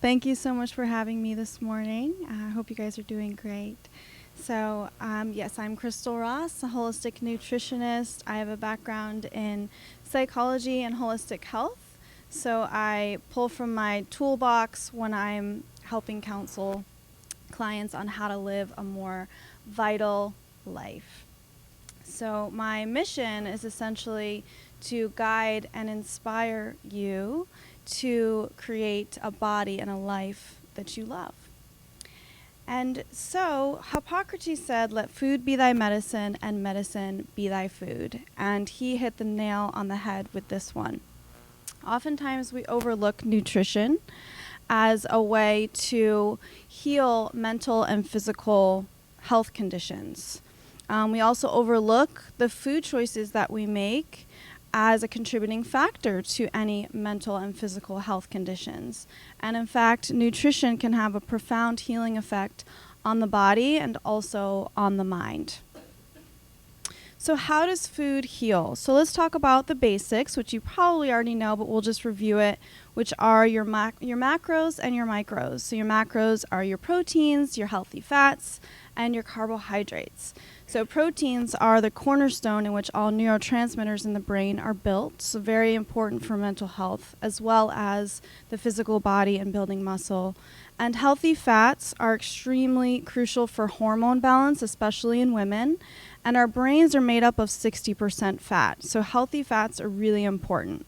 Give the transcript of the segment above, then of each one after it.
Thank you so much for having me this morning. I hope you guys are doing great. So, yes, I'm Krystal Ross, a holistic nutritionist. I have a background in psychology and holistic health. So, I pull from my toolbox when I'm helping counsel clients on how to live a more vital life. So, my mission is essentially to guide and inspire you to create a body and a life that you love. And so Hippocrates said, "Let food be thy medicine and medicine be thy food." And he hit the nail on the head with this one. Oftentimes we overlook nutrition as a way to heal mental and physical health conditions. We also overlook the food choices that we make as a contributing factor to any mental and physical health conditions. And in fact, nutrition can have a profound healing effect on the body and also on the mind. So how does food heal? So let's talk about the basics, which you probably already know, but we'll just review it, which are your macros and your micros. So your macros are your proteins, your healthy fats, and your carbohydrates. So proteins are the cornerstone in which all neurotransmitters in the brain are built, so very important for mental health, as well as the physical body and building muscle. And healthy fats are extremely crucial for hormone balance, especially in women. And our brains are made up of 60% fat, so healthy fats are really important.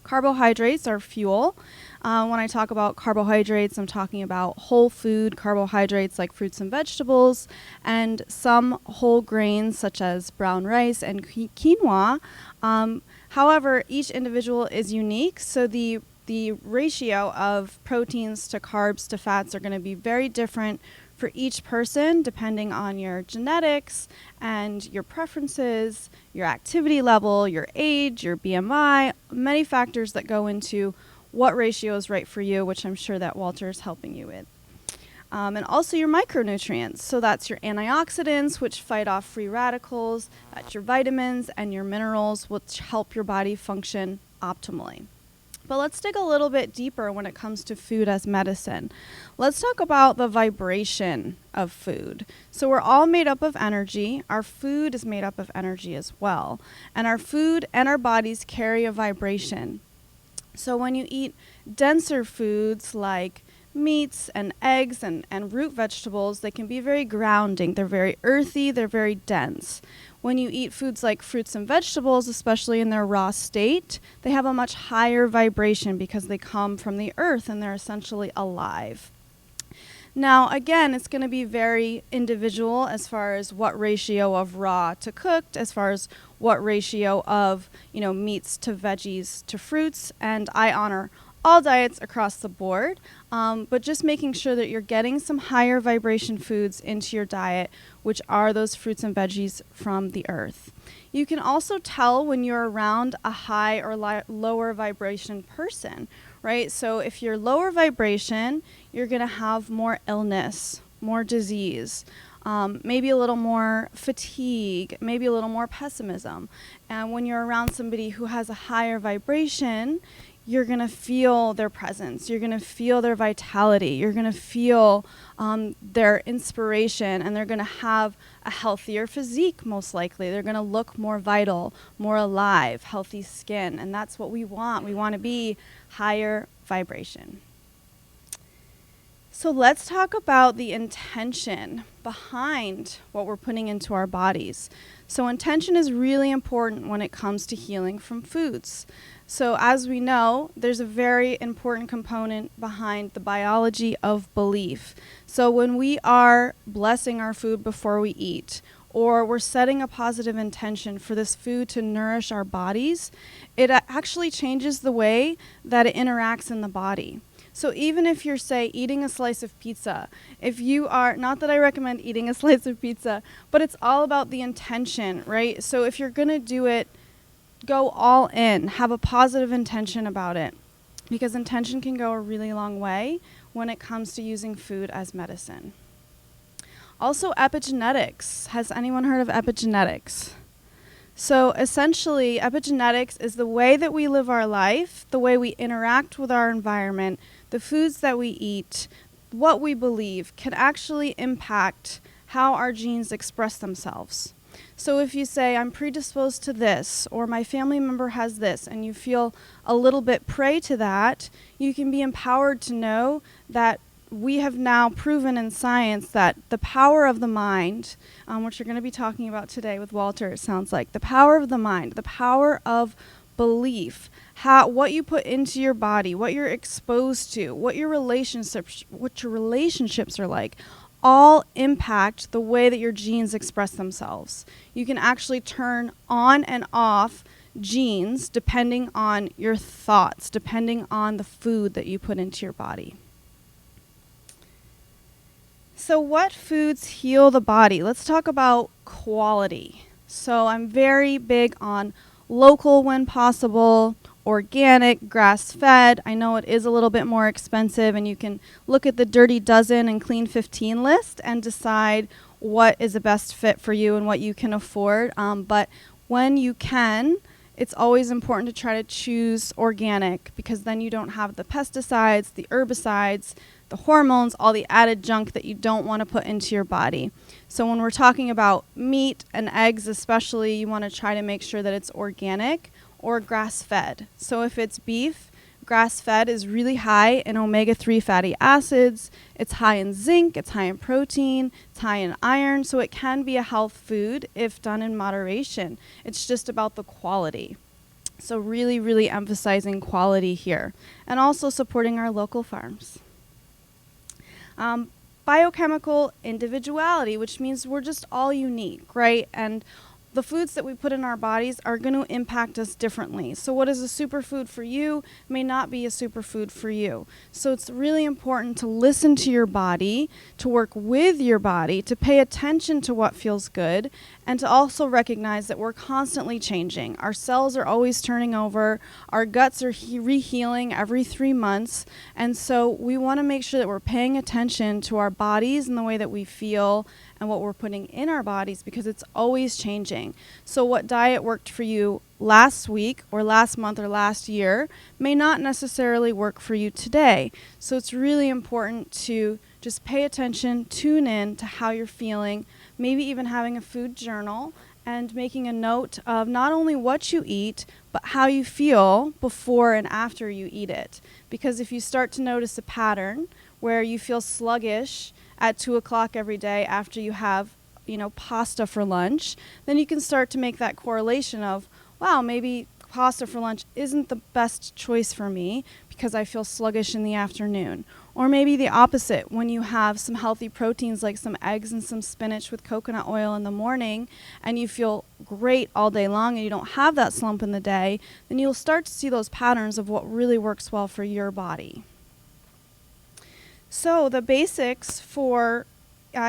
Carbohydrates are fuel. When I talk about carbohydrates, I'm talking about whole food carbohydrates like fruits and vegetables, and some whole grains such as brown rice and quinoa. However, each individual is unique, so the ratio of proteins to carbs to fats are going to be very different for each person depending on your genetics and your preferences, your activity level, your age, your BMI, many factors that go into what ratio is right for you, which I'm sure that Walter is helping you with. And also your micronutrients. So that's your antioxidants, which fight off free radicals. That's your vitamins and your minerals, which help your body function optimally. But let's dig a little bit deeper when it comes to food as medicine. Let's talk about the vibration of food. So we're all made up of energy. Our food is made up of energy as well. And our food and our bodies carry a vibration. So when you eat denser foods like meats and eggs and root vegetables, they can be very grounding. They're very earthy. They're very dense. When you eat foods like fruits and vegetables, especially in their raw state, they have a much higher vibration because they come from the earth and they're essentially alive. Now, again, it's going to be very individual as far as what ratio of raw to cooked, as far as what ratio of, meats to veggies to fruits, and I honor all diets across the board, but just making sure that you're getting some higher vibration foods into your diet, which are those fruits and veggies from the earth. You can also tell when you're around a high or lower vibration person, right? So if you're lower vibration, you're going to have more illness, more disease, maybe a little more fatigue, maybe a little more pessimism. And when you're around somebody who has a higher vibration, you're going to feel their presence. You're going to feel their vitality. You're going to feel their inspiration, and they're going to have a healthier physique, most likely. They're going to look more vital, more alive, healthy skin, and that's what we want. We want to be higher vibration. So let's talk about the intention behind what we're putting into our bodies. So intention is really important when it comes to healing from foods. So as we know, there's a very important component behind the biology of belief. So when we are blessing our food before we eat, or we're setting a positive intention for this food to nourish our bodies, it actually changes the way that it interacts in the body. So even if you're, say, eating a slice of pizza, if you are, not that I recommend eating a slice of pizza, but it's all about the intention, right? So if you're going to do it, go all in, have a positive intention about it, because intention can go a really long way when it comes to using food as medicine. Also, epigenetics. Has anyone heard of epigenetics? So essentially, epigenetics is the way that we live our life, the way we interact with our environment, the foods that we eat, what we believe can actually impact how our genes express themselves. So if you say, I'm predisposed to this, or my family member has this, and you feel a little bit prey to that, you can be empowered to know that we have now proven in science that the power of the mind, which we're going to be talking about today with Walter, it sounds like, the power of the mind, the power of belief, what you put into your body, what you're exposed to, what your relationships are like, all impact the way that your genes express themselves. You can actually turn on and off genes depending on your thoughts, depending on the food that you put into your body. So what foods heal the body? Let's talk about quality. So I'm very big on local when possible, organic, grass-fed. I know it is a little bit more expensive, and you can look at the Dirty Dozen and Clean 15 list and decide what is the best fit for you and what you can afford. But when you can, it's always important to try to choose organic, because then you don't have the pesticides, the herbicides, the hormones, all the added junk that you don't want to put into your body. So when we're talking about meat and eggs especially, you want to try to make sure that it's organic or grass-fed. So if it's beef, grass-fed is really high in omega-3 fatty acids, it's high in zinc, it's high in protein, it's high in iron, so it can be a health food if done in moderation. It's just about the quality. So really, really emphasizing quality here, and also supporting our local farms. Biochemical individuality, which means we're just all unique, right? And the foods that we put in our bodies are going to impact us differently. So what is a superfood for you may not be a superfood for you. So it's really important to listen to your body, to work with your body, to pay attention to what feels good, and to also recognize that we're constantly changing. Our cells are always turning over. Our guts are rehealing every 3 months. And so we want to make sure that we're paying attention to our bodies and the way that we feel and what we're putting in our bodies, because it's always changing. So what diet worked for you last week or last month or last year may not necessarily work for you today. So it's really important to just pay attention, tune in to how you're feeling, maybe even having a food journal and making a note of not only what you eat, but how you feel before and after you eat it. Because if you start to notice a pattern where you feel sluggish at 2 o'clock every day after you have, pasta for lunch, then you can start to make that correlation of, wow, maybe pasta for lunch isn't the best choice for me because I feel sluggish in the afternoon. Or maybe the opposite, when you have some healthy proteins like some eggs and some spinach with coconut oil in the morning and you feel great all day long and you don't have that slump in the day, then you'll start to see those patterns of what really works well for your body. So the basics for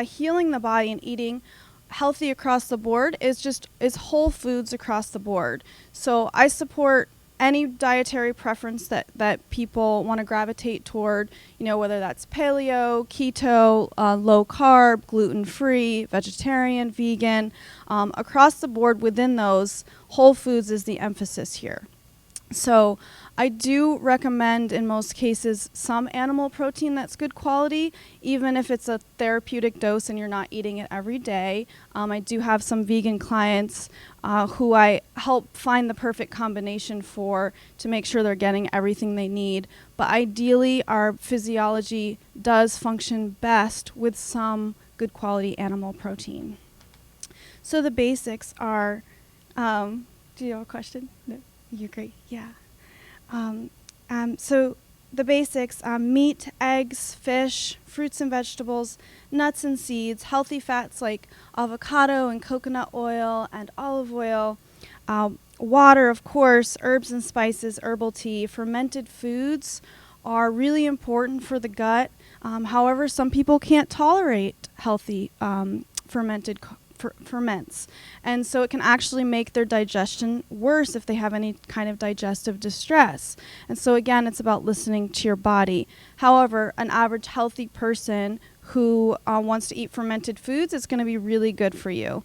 healing the body and eating healthy across the board is whole foods across the board. So I support any dietary preference that people want to gravitate toward, whether that's paleo, keto, low carb, gluten-free, vegetarian, vegan. Across the board within those, whole foods is the emphasis here. So I do recommend in most cases some animal protein that's good quality, even if it's a therapeutic dose and you're not eating it every day. I do have some vegan clients who I help find the perfect combination for to make sure they're getting everything they need. But ideally, our physiology does function best with some good quality animal protein. So the basics are, do you have a question? No. You're great. Yeah. So the basics, meat, eggs, fish, fruits and vegetables, nuts and seeds, healthy fats like avocado and coconut oil and olive oil, water, of course, herbs and spices, herbal tea. Fermented foods are really important for the gut. However, some people can't tolerate healthy ferments, and so it can actually make their digestion worse if they have any kind of digestive distress. And so again, it's about listening to your body. However, an average healthy person who wants to eat fermented foods, it's going to be really good for you.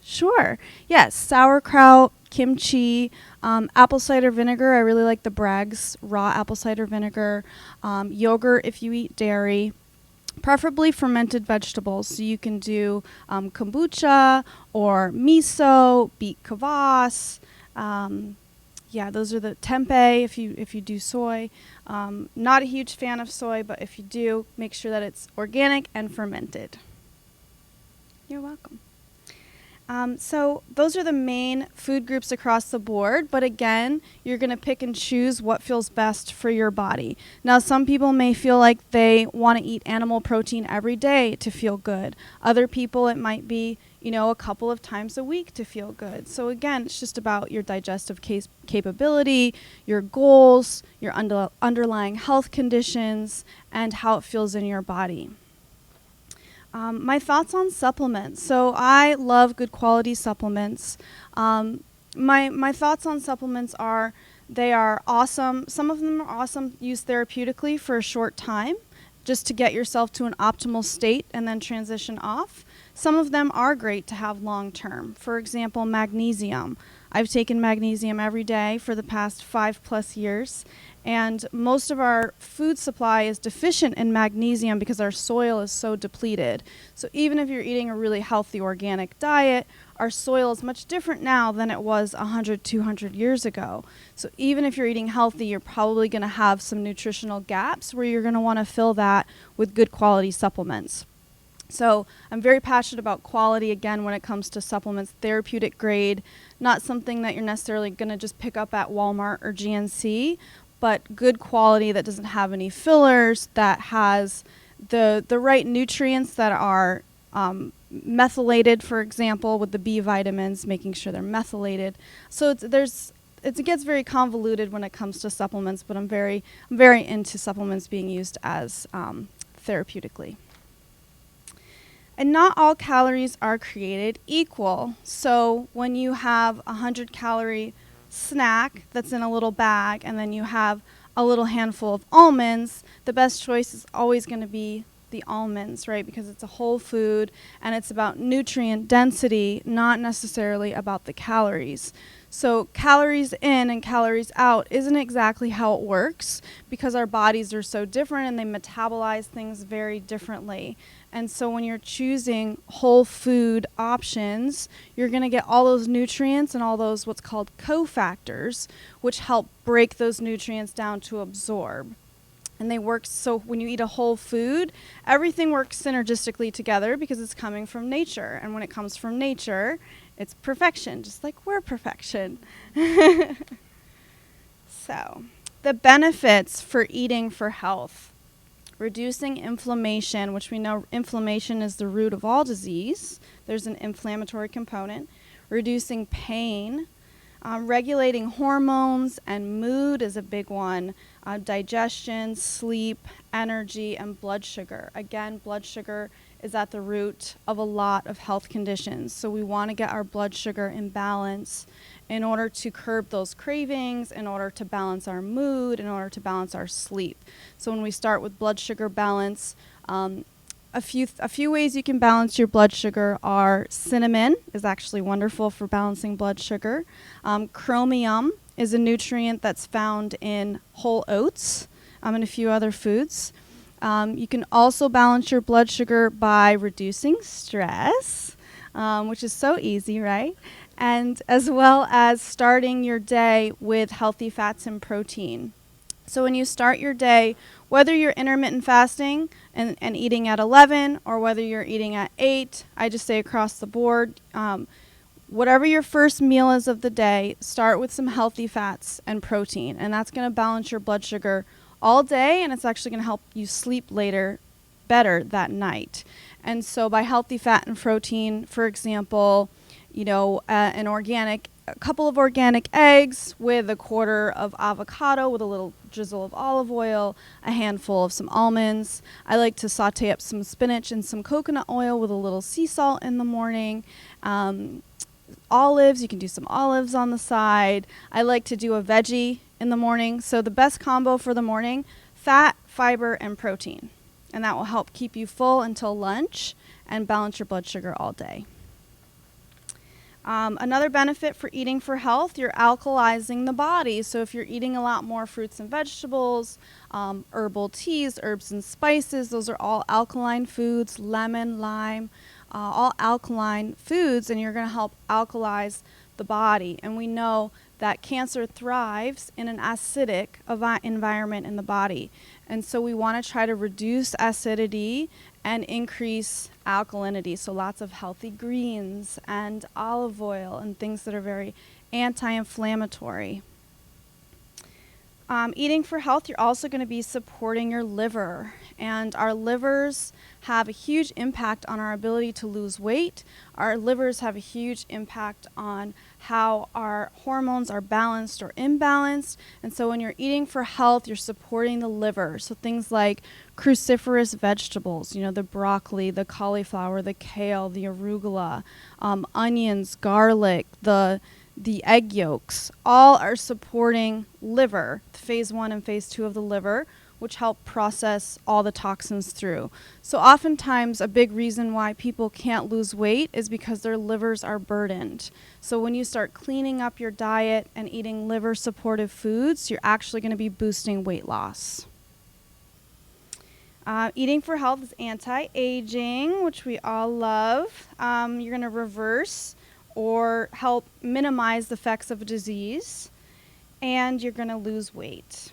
Sure. Yes, sauerkraut, kimchi, apple cider vinegar. I really like the Bragg's raw apple cider vinegar. Yogurt if you eat dairy. Preferably fermented vegetables. So you can do kombucha or miso, beet kvass. Yeah, those are the tempeh if you do soy. Not a huge fan of soy, but if you do, make sure that it's organic and fermented. You're welcome. So those are the main food groups across the board, but again, you're going to pick and choose what feels best for your body. Now, some people may feel like they want to eat animal protein every day to feel good. Other people, it might be, a couple of times a week to feel good. So again, it's just about your digestive capability, your goals, your underlying health conditions, and how it feels in your body. My thoughts on supplements. So I love good quality supplements. My thoughts on supplements are they are awesome. Some of them are awesome used therapeutically for a short time just to get yourself to an optimal state and then transition off. Some of them are great to have long term. For example, magnesium. I've taken magnesium every day for the past 5+ years. And most of our food supply is deficient in magnesium because our soil is so depleted. So even if you're eating a really healthy organic diet, our soil is much different now than it was 100, 200 years ago. So even if you're eating healthy, you're probably going to have some nutritional gaps where you're going to want to fill that with good quality supplements. So I'm very passionate about quality, again, when it comes to supplements, therapeutic grade, not something that you're necessarily going to just pick up at Walmart or GNC, but good quality that doesn't have any fillers, that has the right nutrients that are methylated, for example, with the B vitamins, making sure they're methylated. So it gets very convoluted when it comes to supplements, but I'm very into supplements being used as therapeutically. And not all calories are created equal. So when you have a 100-calorie snack that's in a little bag and then you have a little handful of almonds, the best choice is always going to be the almonds, right? Because it's a whole food and it's about nutrient density, not necessarily about the calories. So calories in and calories out isn't exactly how it works because our bodies are so different and they metabolize things very differently. And so when you're choosing whole food options, you're going to get all those nutrients and all those what's called cofactors, which help break those nutrients down to absorb. And they work, so when you eat a whole food, everything works synergistically together because it's coming from nature. And when it comes from nature, it's perfection, just like we're perfection. So, the benefits for eating for health. Reducing inflammation, which we know inflammation is the root of all disease. There's an inflammatory component. Reducing pain. Regulating hormones and mood is a big one. Digestion, sleep, energy, and blood sugar. Again, blood sugar is at the root of a lot of health conditions. So we want to get our blood sugar in balance in order to curb those cravings, in order to balance our mood, in order to balance our sleep. So when we start with blood sugar balance, a few ways you can balance your blood sugar are cinnamon is actually wonderful for balancing blood sugar. Chromium is a nutrient that's found in whole oats and a few other foods. You can also balance your blood sugar by reducing stress, which is so easy, right? And as well as starting your day with healthy fats and protein. So when you start your day, whether you're intermittent fasting and eating at 11 or whether you're eating at 8, I just say across the board, whatever your first meal is of the day, start with some healthy fats and protein. And that's going to balance your blood sugar all day, and it's actually going to help you sleep better that night. And so by healthy fat and protein, for example, a couple of organic eggs with a quarter of avocado with a little drizzle of olive oil, a handful of some almonds. I like to saute up some spinach and some coconut oil with a little sea salt in the morning. Olives, you can do some olives on the side. I like to do a veggie in the morning. So the best combo for the morning, fat, fiber, and protein. And that will help keep you full until lunch and balance your blood sugar all day. Another benefit for eating for health, you're alkalizing the body. So if you're eating a lot more fruits and vegetables, herbal teas, herbs and spices, those are all alkaline foods, lemon, lime, all alkaline foods, and you're going to help alkalize the body. And we know that cancer thrives in an acidic environment in the body. And so we want to try to reduce acidity and increase alkalinity. So lots of healthy greens and olive oil and things that are very anti-inflammatory. Eating for health, you're also going to be supporting your liver. And our livers have a huge impact on our ability to lose weight. Our livers have a huge impact on how our hormones are balanced or imbalanced. And so when you're eating for health, you're supporting the liver. So things like cruciferous vegetables, the broccoli, the cauliflower, the kale, the arugula, onions, garlic, the egg yolks, all are supporting liver, phase 1 and phase 2 of the liver, which help process all the toxins through. So oftentimes a big reason why people can't lose weight is because their livers are burdened. So when you start cleaning up your diet and eating liver supportive foods, you're actually going to be boosting weight loss. Eating for health is anti-aging, which we all love. You're going to reverse or help minimize the effects of a disease, and you're going to lose weight.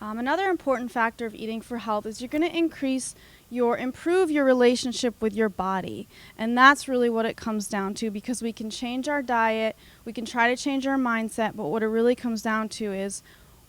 Another important factor of eating for health is you're going to improve your relationship with your body. And that's really what it comes down to, because we can change our diet, we can try to change our mindset, but what it really comes down to is,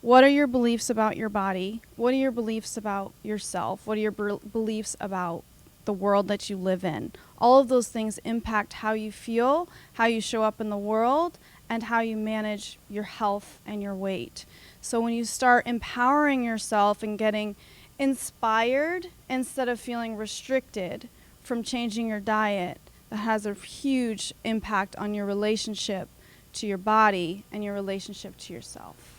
what are your beliefs about your body? What are your beliefs about yourself? What are your beliefs about the world that you live in? All of those things impact how you feel, how you show up in the world, and how you manage your health and your weight. So when you start empowering yourself and getting inspired instead of feeling restricted from changing your diet, that has a huge impact on your relationship to your body and your relationship to yourself.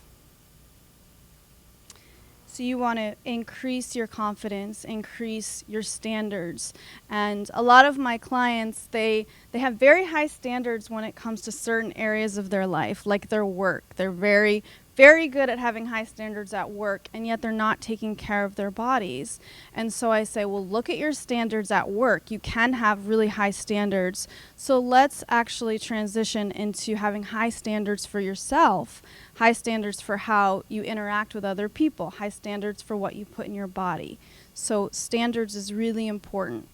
So you want to increase your confidence, increase your standards. And a lot of my clients, they have very high standards when it comes to certain areas of their life, like their work. They're very, very good at having high standards at work, and yet they're not taking care of their bodies. And so I say, well, look at your standards at work. You can have really high standards. So let's actually transition into having high standards for yourself, high standards for how you interact with other people, high standards for what you put in your body. So standards is really important.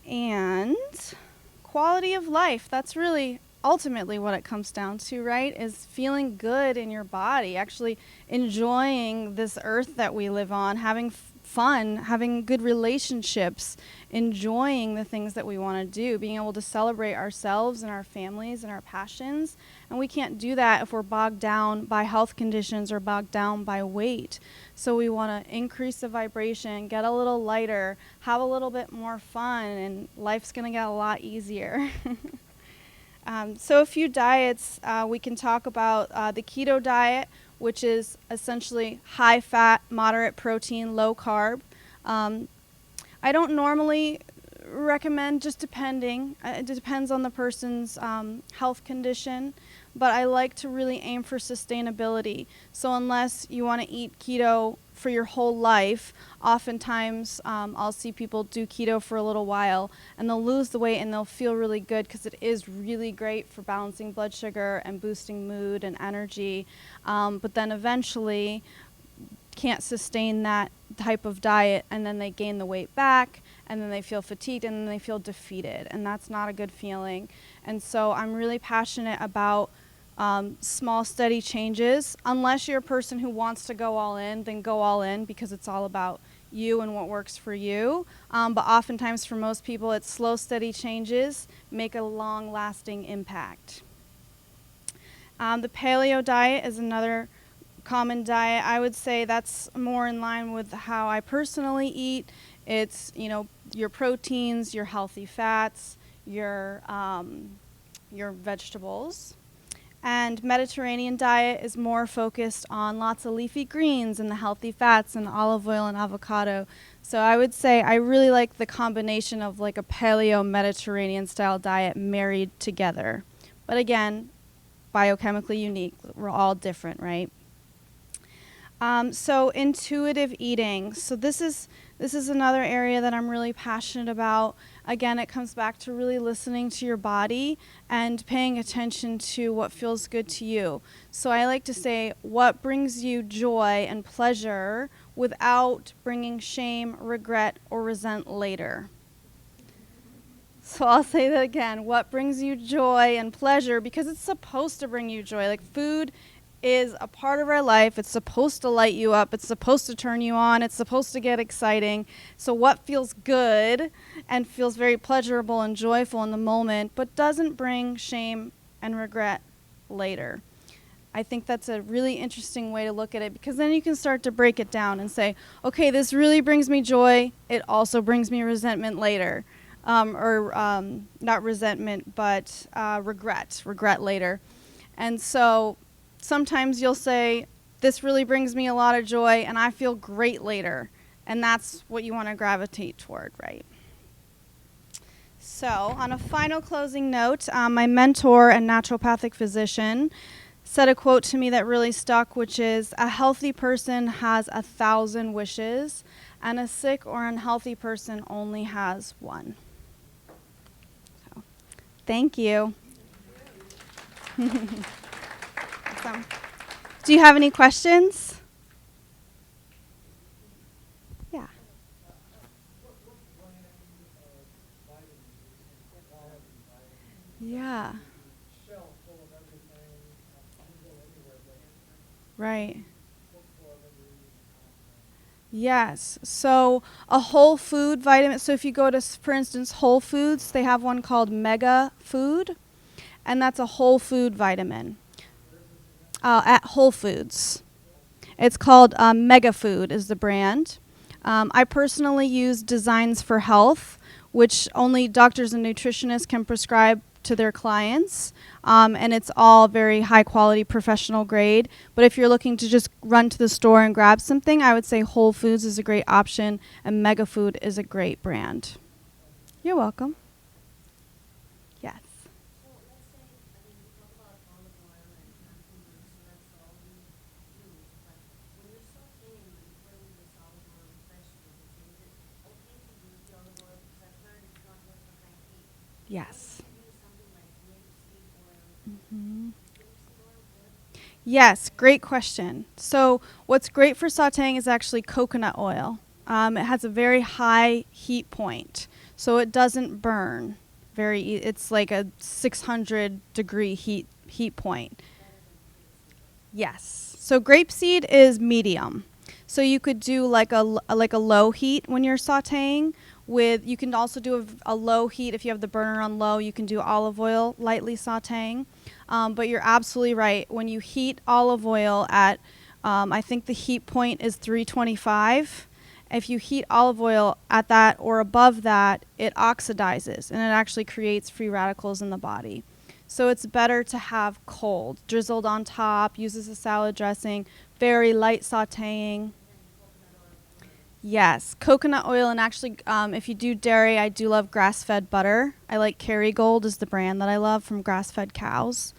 And quality of life, that's really ultimately what it comes down to, right? Is feeling good in your body, actually enjoying this earth that we live on, having fun, having good relationships, enjoying the things that we want to do, being able to celebrate ourselves and our families and our passions. And we can't do that if we're bogged down by health conditions or bogged down by weight. So we want to increase the vibration, get a little lighter, have a little bit more fun, and life's going to get a lot easier. So a few diets, we can talk about the keto diet, which is essentially high fat, moderate protein, low carb. I don't normally recommend, just depending. It depends on the person's health condition, but I like to really aim for sustainability. So unless you want to eat keto for your whole life, oftentimes I'll see people do keto for a little while and they'll lose the weight and they'll feel really good because it is really great for balancing blood sugar and boosting mood and energy, but then eventually can't sustain that type of diet, and then they gain the weight back, and then they feel fatigued, and then they feel defeated, and that's not a good feeling. And so I'm really passionate about small, steady changes. Unless you're a person who wants to go all in, then go all in, because it's all about you and what works for you. But oftentimes for most people, it's slow, steady changes make a long-lasting impact. The paleo diet is another common diet. I would say that's more in line with how I personally eat. It's, your proteins, your healthy fats, your vegetables. And Mediterranean diet is more focused on lots of leafy greens and the healthy fats and olive oil and avocado. So I would say I really like the combination of like a paleo Mediterranean style diet married together. But again, biochemically unique. We're all different, right? So intuitive eating. So this is another area that I'm really passionate about. Again, it comes back to really listening to your body and paying attention to what feels good to you. So I like to say, what brings you joy and pleasure without bringing shame, regret, or resent later? So I'll say that again. What brings you joy and pleasure? Because it's supposed to bring you joy. Like food is a part of our life. It's supposed to light you up. It's supposed to turn you on. It's supposed to get exciting. So what feels good and feels very pleasurable and joyful in the moment, but doesn't bring shame and regret later? I think that's a really interesting way to look at it, because then you can start to break it down and say, okay, this really brings me joy. It also brings me resentment later. Not resentment, but regret later. And so sometimes you'll say, this really brings me a lot of joy and I feel great later. And that's what you want to gravitate toward, right? So on a final closing note, my mentor and naturopathic physician said a quote to me that really stuck, which is, a healthy person has 1,000 wishes and a sick or unhealthy person only has one. So, thank you. Awesome. Do you have any questions? Yeah. Yeah. Right. Yes. So a whole food vitamin. So if you go to, for instance, Whole Foods, they have one called Mega Food, and that's a whole food vitamin. At Whole Foods. It's called Mega Food is the brand. I personally use Designs for Health, which only doctors and nutritionists can prescribe to their clients. And it's all very high quality professional grade. But if you're looking to just run to the store and grab something, I would say Whole Foods is a great option and Mega Food is a great brand. You're welcome. Yes. Yes. Mm-hmm. Yes, great question. So what's great for sautéing is actually coconut oil. It has a very high heat point, so it doesn't burn. It's like a 600 degree heat point. Yes. So grapeseed is medium. So you could do like a low heat when you're sautéing. You can also do a low heat if you have the burner on low. You can do olive oil lightly sautéing. But you're absolutely right. When you heat olive oil at, I think the heat point is 325. If you heat olive oil at that or above that, it oxidizes and it actually creates free radicals in the body. So it's better to have cold, drizzled on top, use as a salad dressing, very light sautéing. Yes, coconut oil, and actually, if you do dairy, I do love grass-fed butter. I like Kerrygold is the brand that I love from grass-fed cows.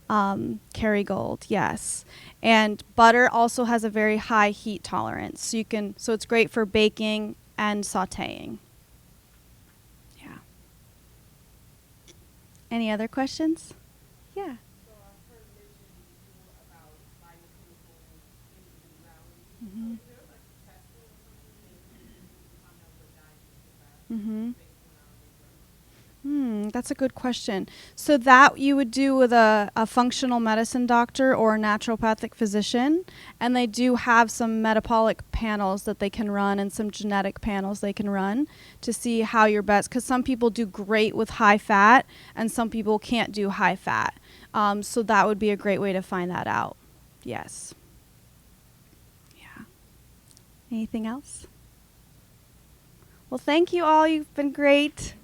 Kerrygold, yes. And butter also has a very high heat tolerance. So it's great for baking and sautéing. Yeah. Any other questions? Yeah. Mhm. Mhm. That's a good question. So that you would do with a functional medicine doctor or a naturopathic physician, and they do have some metabolic panels that they can run and some genetic panels they can run to see how you're best. Because some people do great with high fat, and some people can't do high fat. So that would be a great way to find that out. Yes. Yeah. Anything else? Well, thank you all. You've been great.